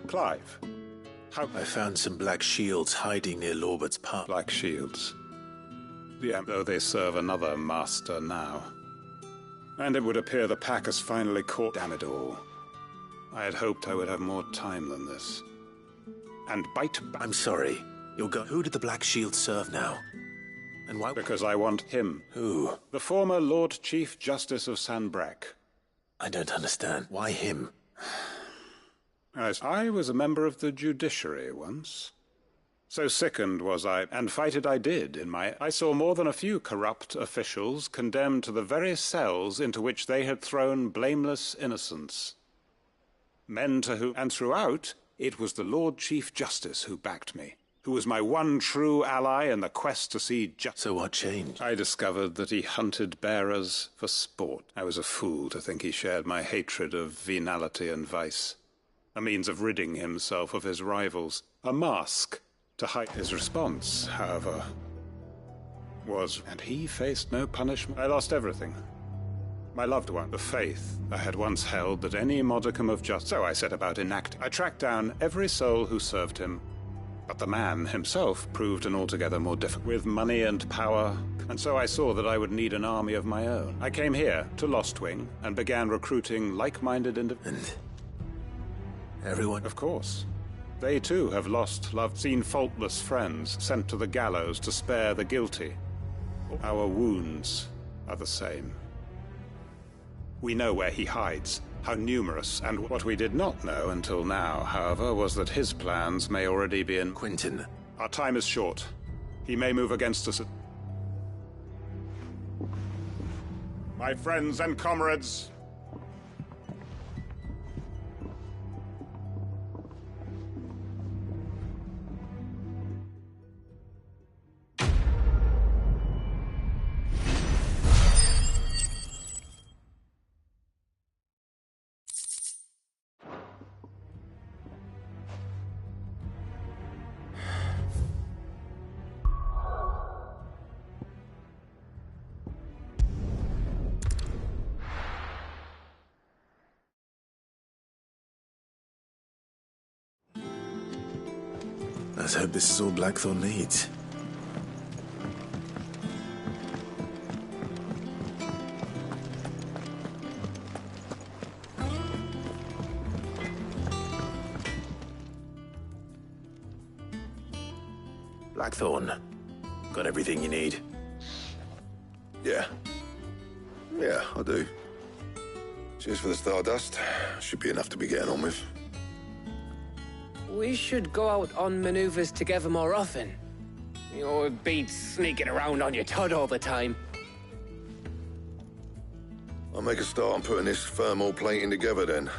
Clive, how... I found some black shields hiding near Lorbert's Park. Black shields. Yeah, though they serve another master now. And it would appear the pack has finally caught... Damn it all. I had hoped I would have more time than this. And bite... I'm sorry. Who did the black shields serve now? And why? Because I want him. Who? The former Lord Chief Justice of Sanbreque. I don't understand. Why him? As I was a member of the judiciary once. So sickened was I, and fight it I did, I saw more than a few corrupt officials condemned to the very cells into which they had thrown blameless innocents. Men to whom, and throughout, it was the Lord Chief Justice who backed me, who was my one true ally in the quest to see justice. So what changed? I discovered that he hunted bearers for sport. I was a fool to think he shared my hatred of venality and vice. A means of ridding himself of his rivals. A mask to hide. His response, however, was... And he faced no punishment. I lost everything. My loved one, the faith I had once held that any modicum of justice. So I set about enacting. I tracked down every soul who served him. But the man himself proved an altogether more difficult. With money and power, and so I saw that I would need an army of my own. I came here to Lostwing and began recruiting like-minded individuals. And everyone? Of course. They too have lost, loved, seen faultless friends sent to the gallows to spare the guilty. Our wounds are the same. We know where he hides, how numerous, and what we did not know until now, however, was that his plans may already be in... Quentin. Our time is short. He may move against us. My friends and comrades, Let's hope this is all Blackthorn needs. Blackthorn, got everything you need? Yeah, I do. Cheers for the Stardust. Should be enough to be getting on with. We should go out on maneuvers together more often. You'll be sneaking around on your tud all the time. I'll make a start on putting this thermal plating together then.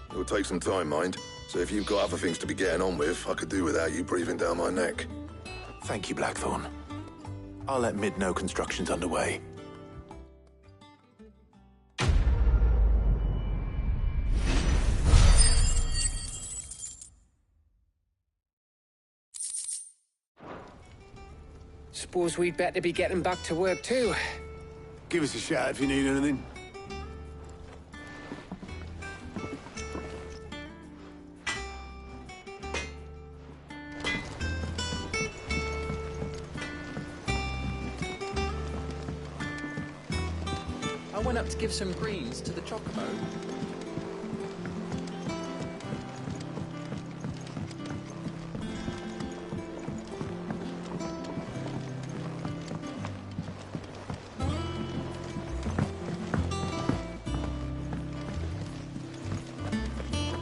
It'll take some time, mind. So if you've got other things to be getting on with, I could do without you breathing down my neck. Thank you, Blackthorn. I'll let Mid know construction's underway. Suppose we'd better be getting back to work too. Give us a shout if you need anything. I went up to give some greens to the chocobo.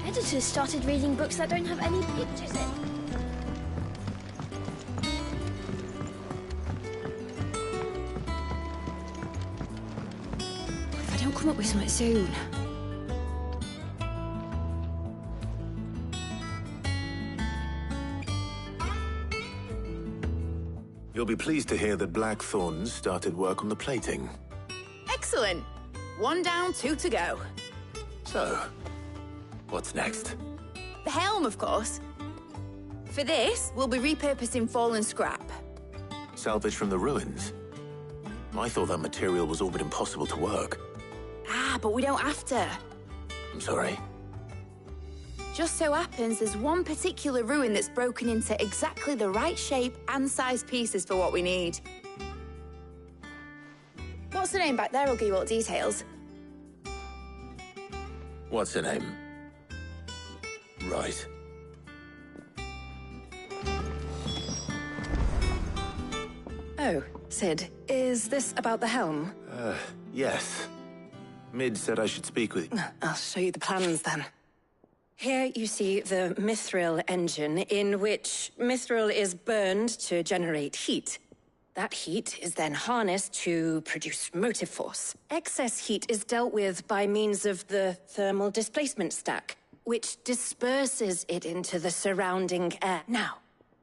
Editors started reading books that don't have any pictures in. If I don't come up with something soon. You'll be pleased to hear that Blackthorn started work on the plating. Excellent. 1 down, 2 to go. So, what's next? The helm, of course. For this, we'll be repurposing fallen scrap. Salvage from the ruins? I thought that material was all but impossible to work. Ah, but we don't have to. I'm sorry. Just so happens there's one particular ruin that's broken into exactly the right shape and size pieces for what we need. What's the name back there? I'll give you all the details. What's her name? Right. Oh, Sid, is this about the helm? Yes. Mid said I should speak with you. I'll show you the plans then. Here you see the mithril engine, in which mithril is burned to generate heat. That heat is then harnessed to produce motive force. Excess heat is dealt with by means of the thermal displacement stack, which disperses it into the surrounding air. Now,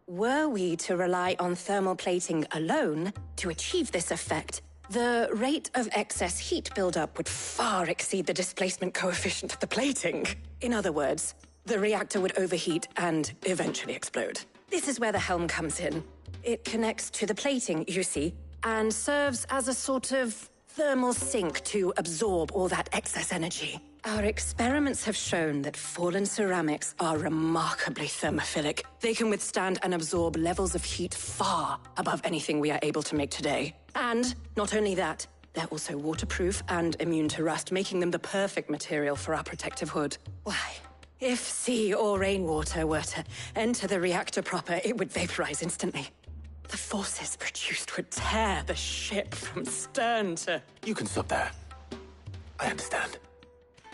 were we to rely on thermal plating alone to achieve this effect, the rate of excess heat buildup would far exceed the displacement coefficient of the plating. In other words, the reactor would overheat and eventually explode. This is where the helm comes in. It connects to the plating, you see, and serves as a sort of thermal sink to absorb all that excess energy. Our experiments have shown that fallen ceramics are remarkably thermophilic. They can withstand and absorb levels of heat far above anything we are able to make today. And not only that, they're also waterproof and immune to rust, making them the perfect material for our protective hood. Why? If sea or rainwater were to enter the reactor proper, it would vaporize instantly. The forces produced would tear the ship from stern to... You can stop there. I understand.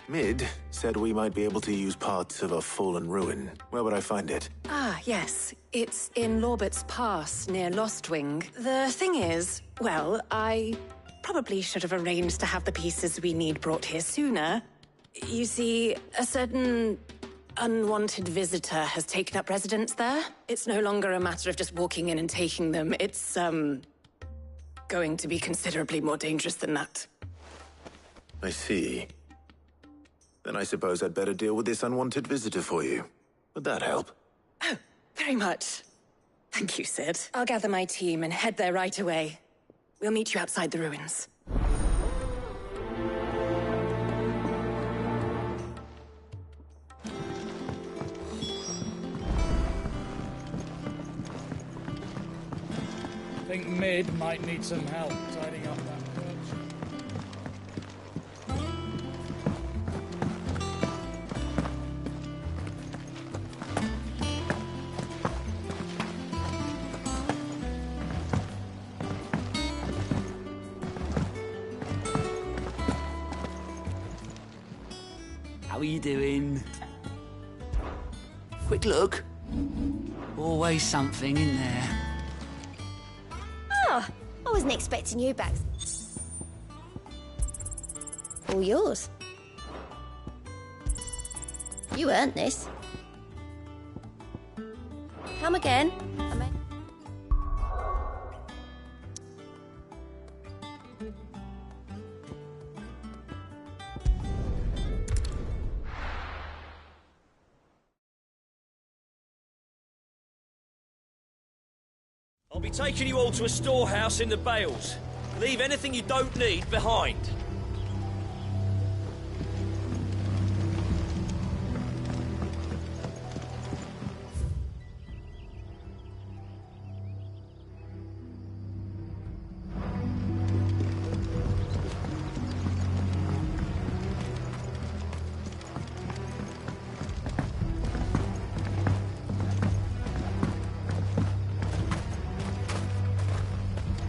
Mid said we might be able to use parts of a fallen ruin. Where would I find it? Ah, yes. It's in Lorbert's Pass, near Lostwing. The thing is, well, I probably should have arranged to have the pieces we need brought here sooner. You see, a certain unwanted visitor has taken up residence there. It's no longer a matter of just walking in and taking them. It's, going to be considerably more dangerous than that. I see. Then I suppose I'd better deal with this unwanted visitor for you. Would that help? Oh, very much. Thank you, Sid. I'll gather my team and head there right away. We'll meet you outside the ruins. I think Mid might need some help tidying up that perch. How are you doing? Quick look. Always something in there. Oh, I wasn't expecting you back. All yours. You earned this. Come again. I'll be taking you all to a storehouse in the Bales. Leave anything you don't need behind.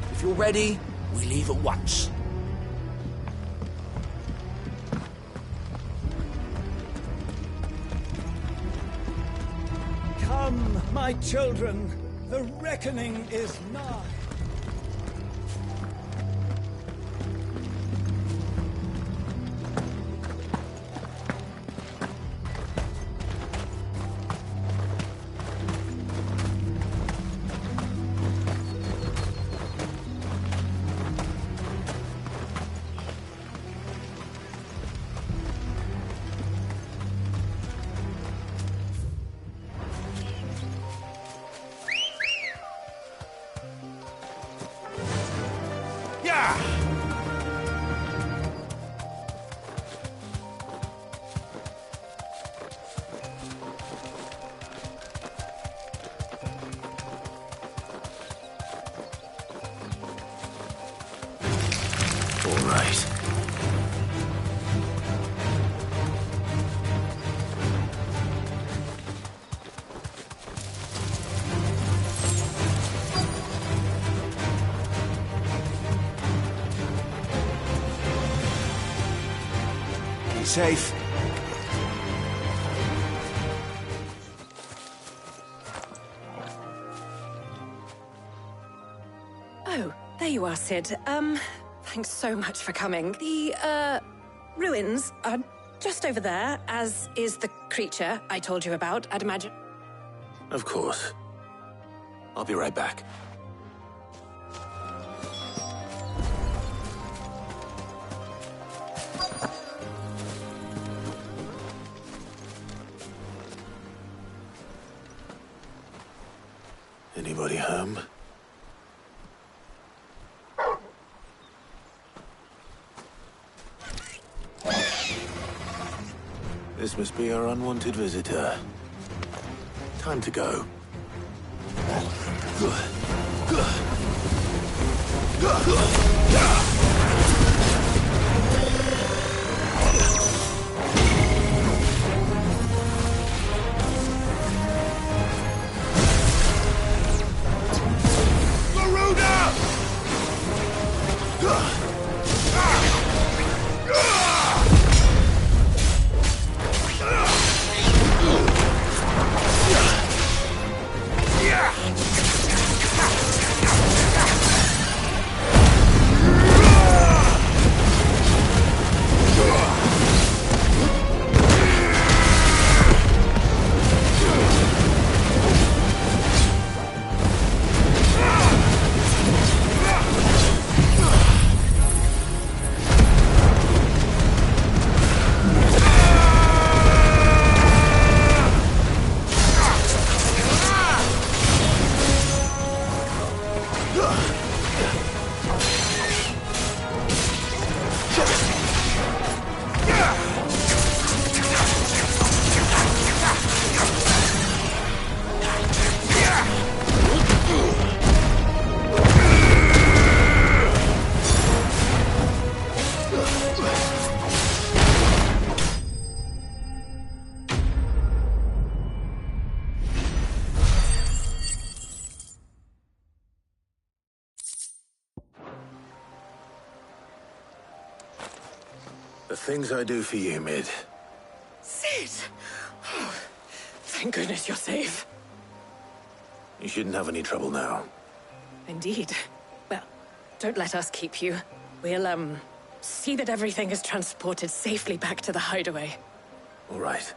If you're ready, we leave at once. Come, my children, the reckoning is nigh. safe. Oh, there you are, Sid. Thanks so much for coming. The, ruins are just over there, as is the creature I told you about, I'd imagine. Of course. I'll be right back. Anybody home? This must be our unwanted visitor. Time to go. The things I do for you, Mid. Sid! Oh, thank goodness you're safe. You shouldn't have any trouble now. Indeed. Well, don't let us keep you. We'll, see that everything is transported safely back to the hideaway. All right.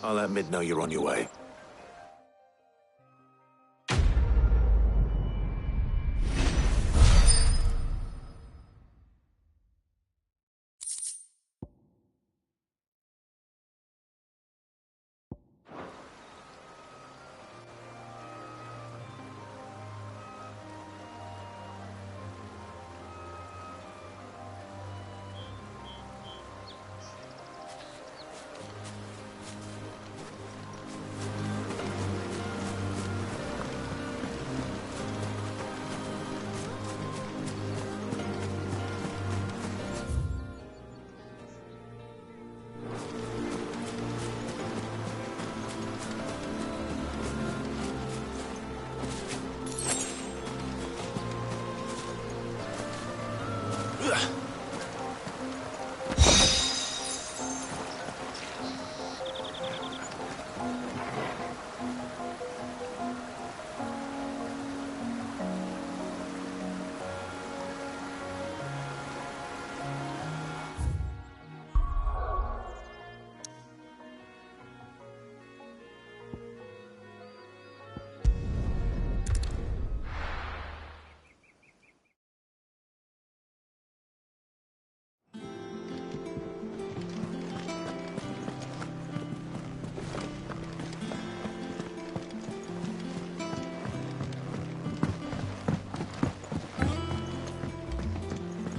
I'll let Mid know you're on your way.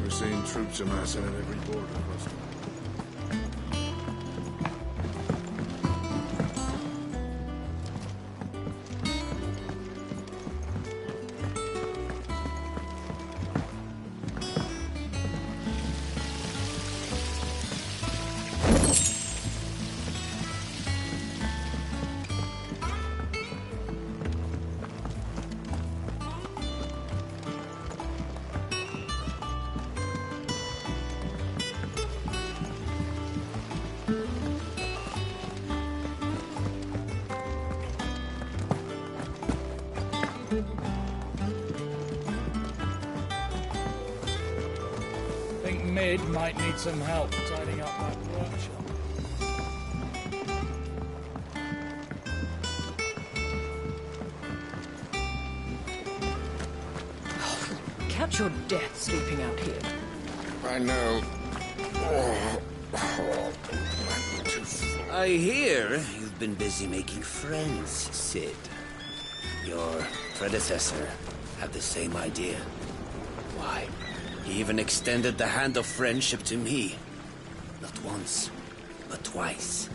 Seeing troops amassing at every border crossing. Mid might need some help tidying up that workshop. Catch your death sleeping out here. I know. I hear you've been busy making friends, Sid. Your predecessor had the same idea. Why, he even extended the hand of friendship to me. Not once, but twice.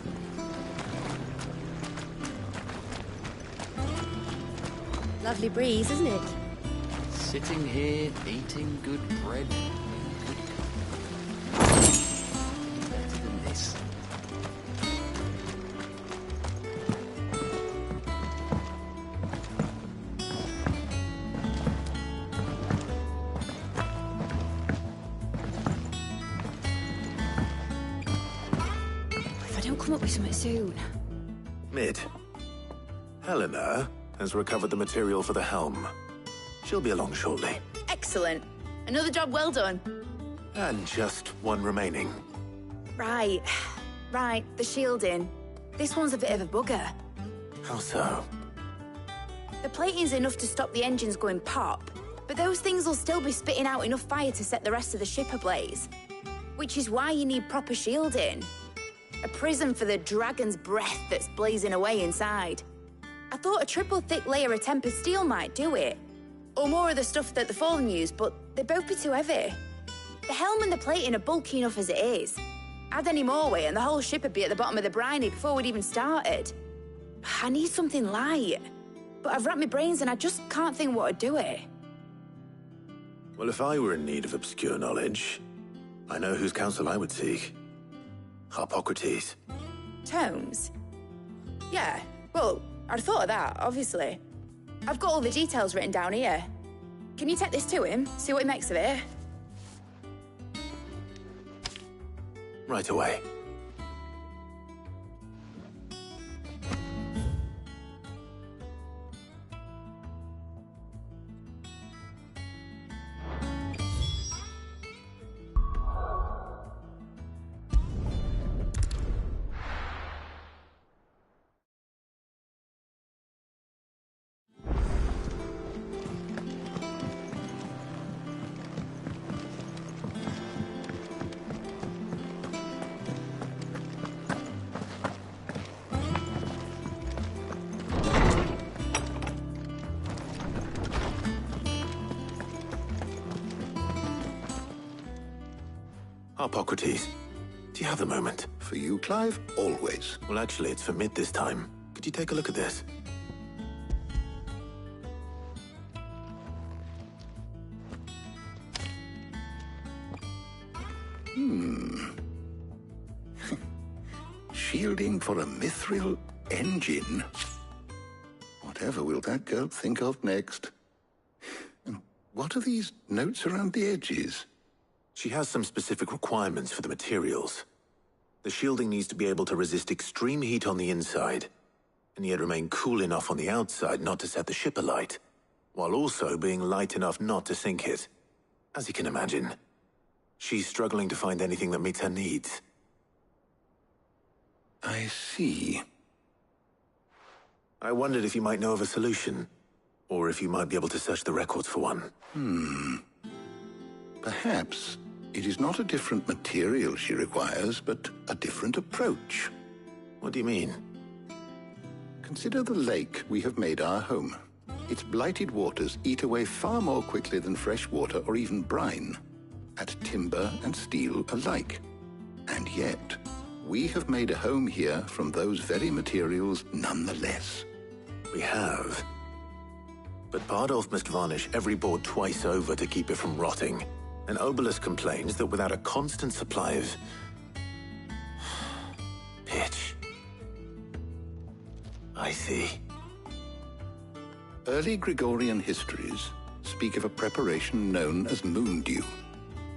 Lovely breeze, isn't it? Sitting here, eating good bread. Better than this. If I don't come up with something soon. Mid. Helena has recovered the material for the helm. She'll be along shortly. Excellent. Another job well done. And just one remaining. Right. Right, the shielding. This one's a bit of a bugger. How so? The plating's enough to stop the engines going pop, but those things will still be spitting out enough fire to set the rest of the ship ablaze. Which is why you need proper shielding. A prison for the dragon's breath that's blazing away inside. I thought a triple thick layer of tempered steel might do it. Or more of the stuff that the Fallen use, but they'd both be too heavy. The helm and the plating are bulky enough as it is. Add any more weight and the whole ship would be at the bottom of the briny before we'd even started. I need something light. But I've racked my brains and I just can't think what would do it. Well, if I were in need of obscure knowledge, I know whose counsel I would seek. Harpocrates. Tomes? Yeah, well, I'd thought of that, obviously. I've got all the details written down here. Can you take this to him, see what he makes of it? Right away. Harpocrates, do you have a moment? For you, Clive? Always. Well, actually, it's for Mid this time. Could you take a look at this? Shielding for a mithril engine? Whatever will that girl think of next? And what are these notes around the edges? She has some specific requirements for the materials. The shielding needs to be able to resist extreme heat on the inside, and yet remain cool enough on the outside not to set the ship alight, while also being light enough not to sink it. As you can imagine, she's struggling to find anything that meets her needs. I see. I wondered if you might know of a solution, or if you might be able to search the records for one. Perhaps it is not a different material she requires, but a different approach. What do you mean? Consider the lake we have made our home. Its blighted waters eat away far more quickly than fresh water or even brine, at timber and steel alike. And yet, we have made a home here from those very materials nonetheless. We have. But Bardolph must varnish every board twice over to keep it from rotting. And Obelisk complains that without a constant supply of pitch. I see. Early Gregorian histories speak of a preparation known as moon dew.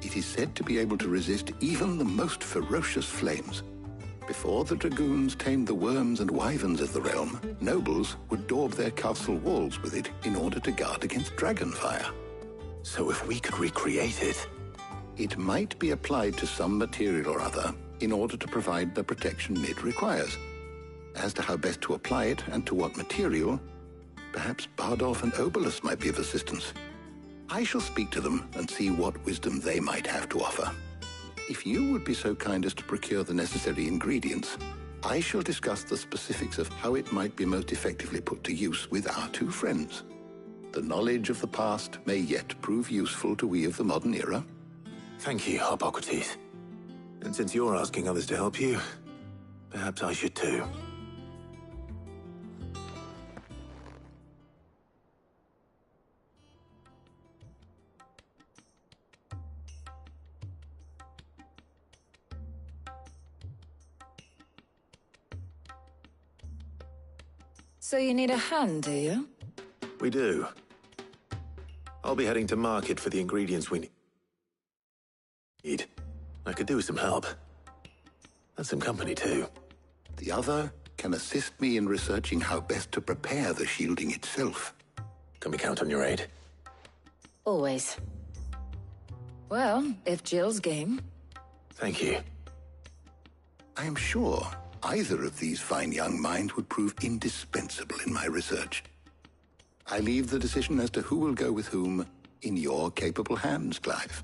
It is said to be able to resist even the most ferocious flames. Before the dragoons tamed the worms and wyverns of the realm, nobles would daub their castle walls with it in order to guard against dragon fire. So if we could recreate it... It might be applied to some material or other in order to provide the protection Mid requires. As to how best to apply it and to what material, perhaps Bardolph and Obolus might be of assistance. I shall speak to them and see what wisdom they might have to offer. If you would be so kind as to procure the necessary ingredients, I shall discuss the specifics of how it might be most effectively put to use with our two friends. The knowledge of the past may yet prove useful to we of the modern era. Thank you, Hippocrates. And since you're asking others to help you, perhaps I should too. So you need a hand, do you? We do. I'll be heading to market for the ingredients we need. I could do with some help. And some company, too. The other can assist me in researching how best to prepare the shielding itself. Can we count on your aid? Always. Well, if Jill's game. Thank you. I am sure either of these fine young minds would prove indispensable in my research. I leave the decision as to who will go with whom in your capable hands, Clive.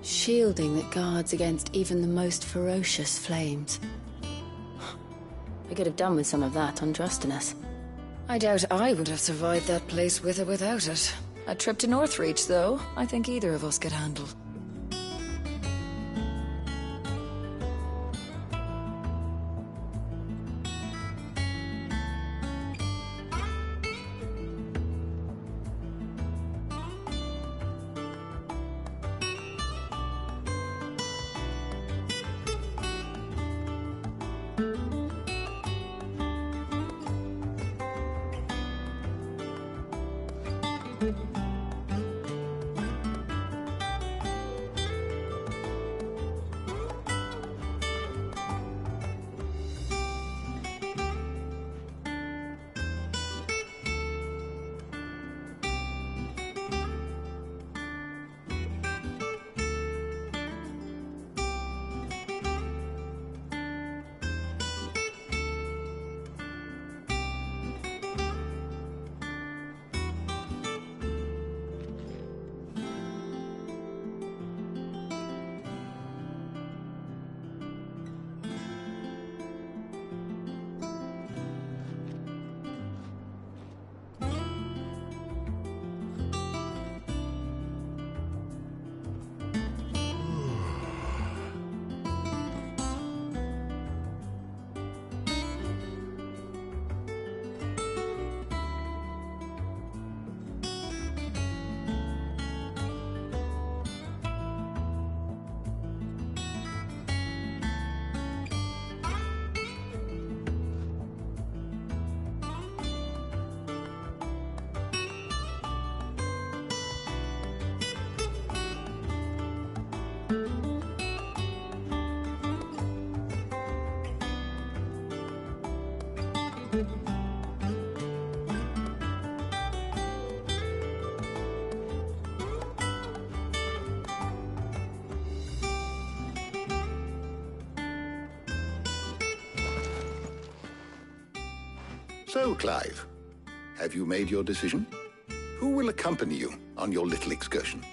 Shielding that guards against even the most ferocious flames. I could have done with some of that on Drustinus. I doubt I would have survived that place with or without it. A trip to Northreach, though, I think either of us could handle. So, Clive, have you made your decision? Who will accompany you on your little excursion?